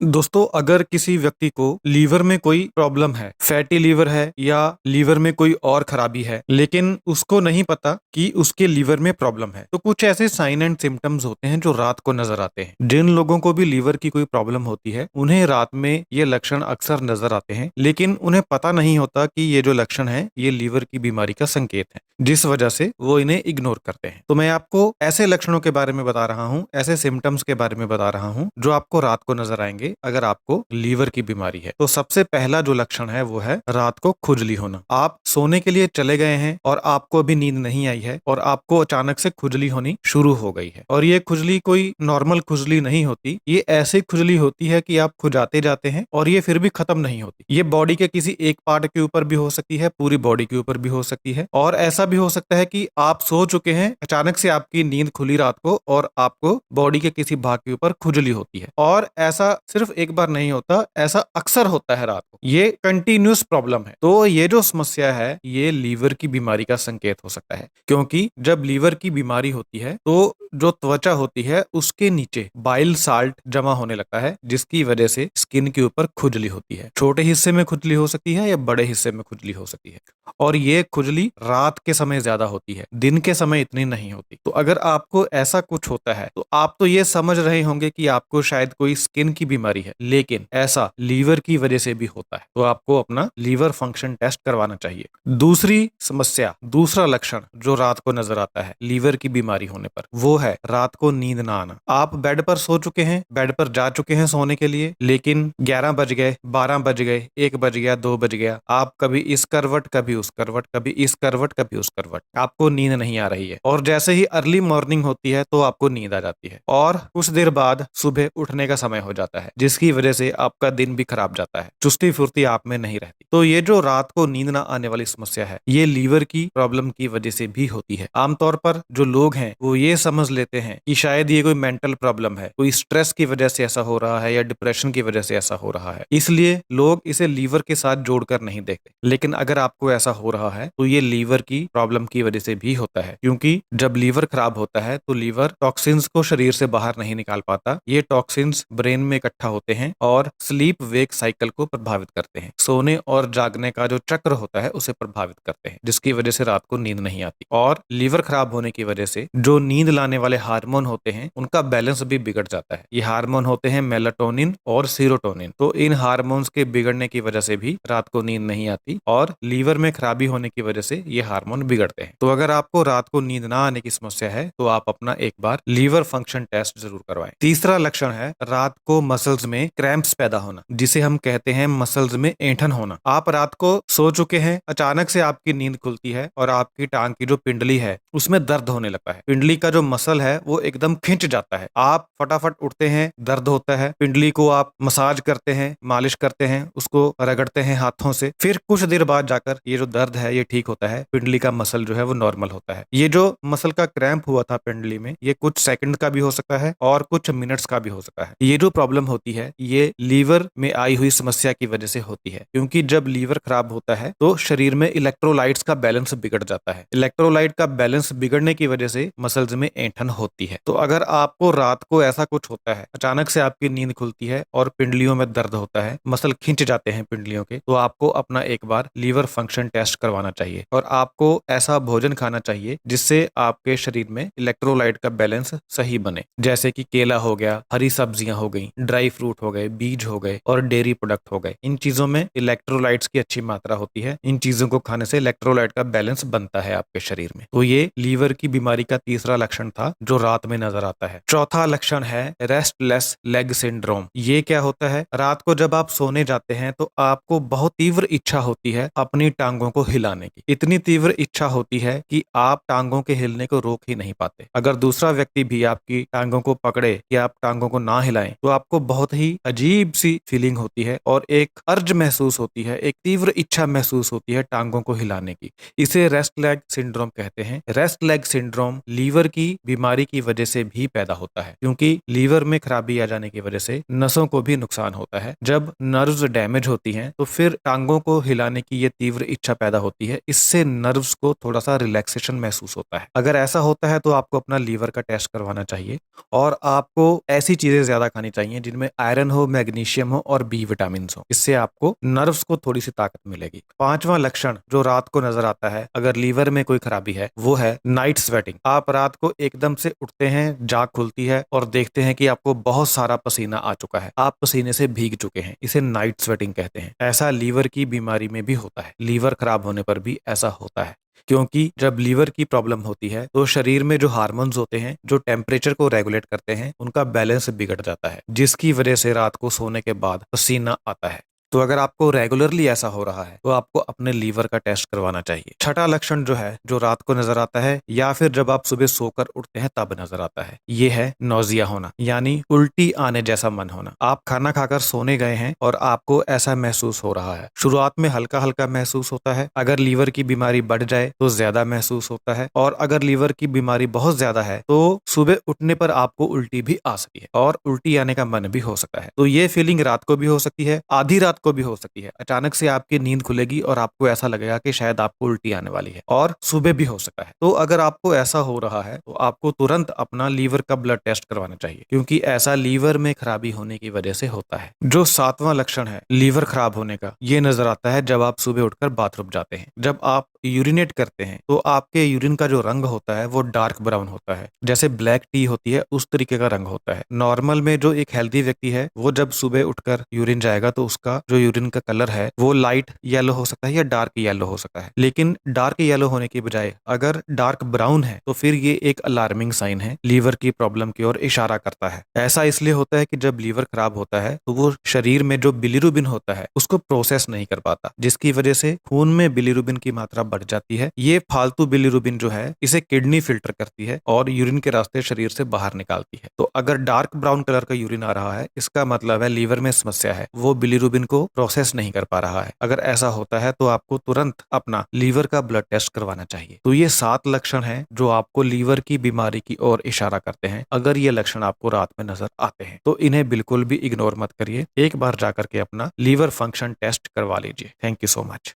दोस्तों, अगर किसी व्यक्ति को लीवर में कोई प्रॉब्लम है, फैटी लीवर है या लीवर में कोई और खराबी है, लेकिन उसको नहीं पता कि उसके लीवर में प्रॉब्लम है, तो कुछ ऐसे साइन एंड सिम्टम्स होते हैं जो रात को नजर आते हैं। जिन लोगों को भी लीवर की कोई प्रॉब्लम होती है, उन्हें रात में ये लक्षण अक्सर नजर आते हैं, लेकिन उन्हें पता नहीं होता कि ये जो लक्षण है ये लीवर की बीमारी का संकेत है, जिस वजह से वो इन्हें इग्नोर करते हैं। तो मैं आपको ऐसे लक्षणों के बारे में बता रहा हूँ, ऐसे सिम्टम्स के बारे में बता रहा हूँ जो आपको रात को नजर आएंगे अगर आपको लीवर की बीमारी है। तो सबसे पहला जो लक्षण है वो है रात को खुजली होना। आप सोने के लिए चले गए हैं और आपको अभी नींद नहीं आई है और आपको अचानक से खुजली होनी शुरू हो गई है, और ये खुजली कोई नॉर्मल खुजली नहीं होती। ये ऐसी खुजली होती है कि आप खुजाते जाते हैं और ये फिर भी खत्म नहीं होती। ये बॉडी के किसी एक पार्ट के ऊपर भी हो सकती है, पूरी बॉडी के ऊपर भी हो सकती है, और ऐसा भी हो सकता है कि आप सो चुके हैं, अचानक से आपकी नींद खुली रात को और आपको बॉडी के किसी भाग के ऊपर खुजली होती है। और ऐसा सिर्फ एक बार नहीं होता, ऐसा अक्सर होता है रात को। ये कंटिन्यूस प्रॉब्लम है। तो ये जो समस्या है ये लीवर की बीमारी का संकेत हो सकता है, क्योंकि जब लीवर की बीमारी होती है तो जो त्वचा होती है उसके नीचे बाइल साल्ट जमा होने लगता है, जिसकी वजह से स्किन के ऊपर खुजली होती है। छोटे हिस्से में खुजली हो सकती है या बड़े हिस्से में खुजली हो सकती है, और ये खुजली रात के समय ज्यादा होती है, दिन के समय इतनी नहीं होती। तो अगर आपको ऐसा कुछ होता है तो आप तो ये समझ रहे होंगे कि आपको शायद कोई स्किन की बीमारी है, लेकिन ऐसा लीवर की वजह से भी होता है। तो आपको अपना लीवर फंक्शन टेस्ट करवाना चाहिए। दूसरी समस्या, दूसरा लक्षण जो रात को नजर आता है लीवर की बीमारी होने पर, वो है रात को नींद ना आना। आप बेड पर सो चुके हैं, बेड पर जा चुके हैं सोने के लिए, लेकिन 11 बज गए, 12 बज गए, 1 बज गया, 2 बज गया, आप कभी इस करवट कभी उस करवट, कभी इस करवट कभी उस करवट, आपको नींद नहीं आ रही है। और जैसे ही अर्ली मॉर्निंग होती है तो आपको नींद आ जाती है, और कुछ देर बाद सुबह उठने का समय हो जाता है, जिसकी वजह से आपका दिन भी खराब जाता है, चुस्ती फुर्ती आप में नहीं रहती। तो ये जो रात को नींद ना आने वाली समस्या है ये लीवर की प्रॉब्लम की वजह से भी होती है। आमतौर पर जो लोग हैं वो ये समझ लेते हैं कि शायद ये कोई मेंटल प्रॉब्लम है, कोई स्ट्रेस की वजह से ऐसा हो रहा है या डिप्रेशन की वजह से ऐसा हो रहा है, इसलिए लोग इसे लीवर के साथ जोड़कर नहीं देखते। लेकिन अगर आपको ऐसा हो रहा है तो ये लीवर की प्रॉब्लम की वजह से भी होता है, क्योंकि जब लीवर खराब होता है तो लीवर टॉक्सिन्स को शरीर से बाहर नहीं निकाल पाता। ये टॉक्सिन्स ब्रेन में इकट्ठा होते हैं और स्लीप वेक साइकिल को प्रभावित करते हैं, सोने और जागने का जो चक्र होता है उसे प्रभावित करते हैं, जिसकी वजह से रात को नींद नहीं आती। और लीवर खराब होने की वजह से जो नींद लाने वाले हार्मोन होते हैं उनका बैलेंस भी बिगड़ जाता है। ये हार्मोन होते हैं मेलाटोनिन और सीरोटोनिन। तो इन हार्मोन्स के बिगड़ने की वजह से भी रात को नींद नहीं आती, और लीवर में खराबी होने की वजह से ये हार्मोन बिगड़ते हैं। तो अगर आपको रात को नींद ना आने की समस्या है तो आप अपना एक बार लीवर फंक्शन टेस्ट जरूर करवाएं। तीसरा लक्षण है रात को मसल्स में क्रैम्प्स पैदा होना, जिसे हम कहते हैं मसल्स में ऐंठन होना। आप रात को सो चुके हैं, अचानक से आपकी नींद खुलती है और आपकी टांग की जो पिंडली है उसमें दर्द होने लगता है। पिंडली का जो मसल है वो एकदम खिंच जाता है। आप फटाफट उठते हैं, दर्द होता है, पिंडली को आप मसाज करते हैं, मालिश करते हैं, उसको रगड़ते हैं हाथों से। फिर कुछ देर बाद जाकर ये जो दर्द है ये ठीक होता है, पिंडली का मसल जो है वो नॉर्मल होता है। ये जो मसल का क्रैम्प हुआ था पिंडली में, ये कुछ सेकंड का भी हो सकता है और कुछ मिनट्स का भी हो सकता है। ये जो प्रॉब्लम होती है ये लीवर में आई हुई समस्या की वजह से होती है, क्योंकि जब लीवर खराब होता है तो शरीर में इलेक्ट्रोलाइट्स का बैलेंस बिगड़ जाता है। इलेक्ट्रोलाइट का बैलेंस बिगड़ने की वजह से मसल्स में ऐंठन होती है। तो अगर आपको रात को ऐसा कुछ होता है, अचानक से आपकी नींद खुलती है और पिंडलियों में दर्द होता है, मसल खिंच जाते हैं पिंडलियों के, तो आपको अपना एक बार लीवर फंक्शन टेस्ट करवाना चाहिए। और आपको ऐसा भोजन खाना चाहिए जिससे आपके शरीर में इलेक्ट्रोलाइट का बैलेंस सही बने, जैसे कि केला हो गया, हरी सब्जियां हो गई, ड्राई फ्रूट हो गए, बीज हो गए और डेयरी प्रोडक्ट हो गए। इन चीजों में इलेक्ट्रोलाइट्स की अच्छी मात्रा होती है। इन चीजों को खाने से इलेक्ट्रोलाइट का बैलेंस बनता है आपके शरीर में। तो ये लीवर की बीमारी का तीसरा लक्षण था जो रात में नजर आता है। चौथा लक्षण है रेस्टलेस लेग सिंड्रोम। ये क्या होता है? रात को जब आप सोने जाते हैं तो आपको बहुत तीव्र इच्छा होती है अपनी टांगों को हिलाने की। इतनी तीव्र इच्छा होती है कि आप टांगों के हिलने को रोक ही नहीं पाते। अगर दूसरा व्यक्ति भी आपकी टांगों को पकड़े या आप टांगों को ना हिलाएं तो आपको बहुत ही अजीब सी फीलिंग होती है और एक अर्ज महसूस होती है, एक तीव्र इच्छा महसूस होती है टांगों को हिलाने की। इसे रेस्ट लेग सिंड्रोम कहते हैं। रेस्ट लेग सिंड्रोम लीवर की बीमारी की वजह से भी पैदा होता है, क्योंकि लीवर में खराबी आ जाने की वजह से नसों को भी नुकसान होता है। जब नर्व्स डैमेज होती हैं तो फिर टांगों को हिलाने की ये तीव्र इच्छा पैदा होती है। इससे नर्व्स को थोड़ा सा रिलैक्सेशन महसूस होता है। अगर ऐसा होता है तो आपको अपना लीवर का टेस्ट करवाना चाहिए, और आपको ऐसी चीजें ज्यादा खानी चाहिए जिनमें उनमें आयरन हो, मैग्नीशियम हो और बी विटामिन हो। इससे आपको नर्व्स को थोड़ी सी ताकत मिलेगी। पांचवा लक्षण जो रात को नजर आता है अगर लीवर में कोई खराबी है वो है नाइट स्वेटिंग। आप रात को एकदम से उठते हैं, जाग खुलती है और देखते हैं कि आपको बहुत सारा पसीना आ चुका है, आप पसीने से भीग चुके हैं। इसे नाइट स्वेटिंग कहते हैं। ऐसा लीवर की बीमारी में भी होता है, लीवर खराब होने पर भी ऐसा होता है। क्योंकि जब लीवर की प्रॉब्लम होती है तो शरीर में जो हार्मोन्स होते हैं जो टेम्परेचर को रेगुलेट करते हैं उनका बैलेंस बिगड़ जाता है, जिसकी वजह से रात को सोने के बाद पसीना आता है। तो अगर आपको रेगुलरली ऐसा हो रहा है तो आपको अपने लीवर का टेस्ट करवाना चाहिए। छठा लक्षण जो है जो रात को नजर आता है या फिर जब आप सुबह सोकर उठते हैं तब नजर आता है, ये है नौजिया होना, यानी उल्टी आने जैसा मन होना। आप खाना खाकर सोने गए हैं और आपको ऐसा महसूस हो रहा है। शुरुआत में हल्का हल्का महसूस होता है, अगर लीवर की बीमारी बढ़ जाए तो ज्यादा महसूस होता है, और अगर लीवर की बीमारी बहुत ज्यादा है तो सुबह उठने पर आपको उल्टी भी आ सकती है और उल्टी आने का मन भी हो सकता है। तो ये फीलिंग रात को भी हो सकती है, आधी रात को भी हो सकती है। अचानक से आपकी नींद खुलेगी और आपको ऐसा लगेगा कि शायद आपको उल्टी आने वाली है, और सुबह भी हो सकता है। तो अगर आपको ऐसा हो रहा है तो आपको तुरंत अपना लीवर का ब्लड टेस्ट करवाना चाहिए, क्योंकि ऐसा लीवर में खराबी होने की वजह से होता है। जो सातवां लक्षण है लीवर खराब होने का, ये नजर आता है जब आप सुबह उठकर बाथरूम जाते हैं। जब आप यूरिनेट करते हैं तो आपके यूरिन का जो रंग होता है वो डार्क ब्राउन होता है, जैसे ब्लैक टी होती है उस तरीके का रंग होता है। नॉर्मल में जो एक हेल्दी व्यक्ति है वो जब सुबह उठकर यूरिन जाएगा तो उसका जो यूरिन का कलर है वो लाइट येलो हो सकता है या डार्क येलो हो सकता है, लेकिन डार्क येलो होने की बजाय अगर डार्क ब्राउन है तो फिर ये एक अलार्मिंग साइन है, लीवर की प्रॉब्लम की ओर इशारा करता है। ऐसा इसलिए होता है कि जब लीवर खराब होता है तो वो शरीर में जो बिलीरुबिन होता है उसको प्रोसेस नहीं कर पाता, जिसकी वजह से खून में बिलीरुबिन की मात्रा बढ़ जाती है। ये फालतू बिलीरुबिन जो है इसे किडनी फिल्टर करती है और यूरिन के रास्ते शरीर से बाहर निकालती है। तो अगर डार्क ब्राउन कलर का यूरिन आ रहा है इसका मतलब है लीवर में समस्या है, वो बिलीरुबिन को प्रोसेस नहीं कर पा रहा है। अगर ऐसा होता है तो आपको तुरंत अपना लीवर का ब्लड टेस्ट करवाना चाहिए। तो ये 7 लक्षण हैं जो आपको लीवर की बीमारी की ओर इशारा करते हैं। अगर ये लक्षण आपको रात में नजर आते हैं तो इन्हें बिल्कुल भी इग्नोर मत करिए, एक बार जाकर के अपना लीवर फंक्शन टेस्ट करवा लीजिए। Thank you so much.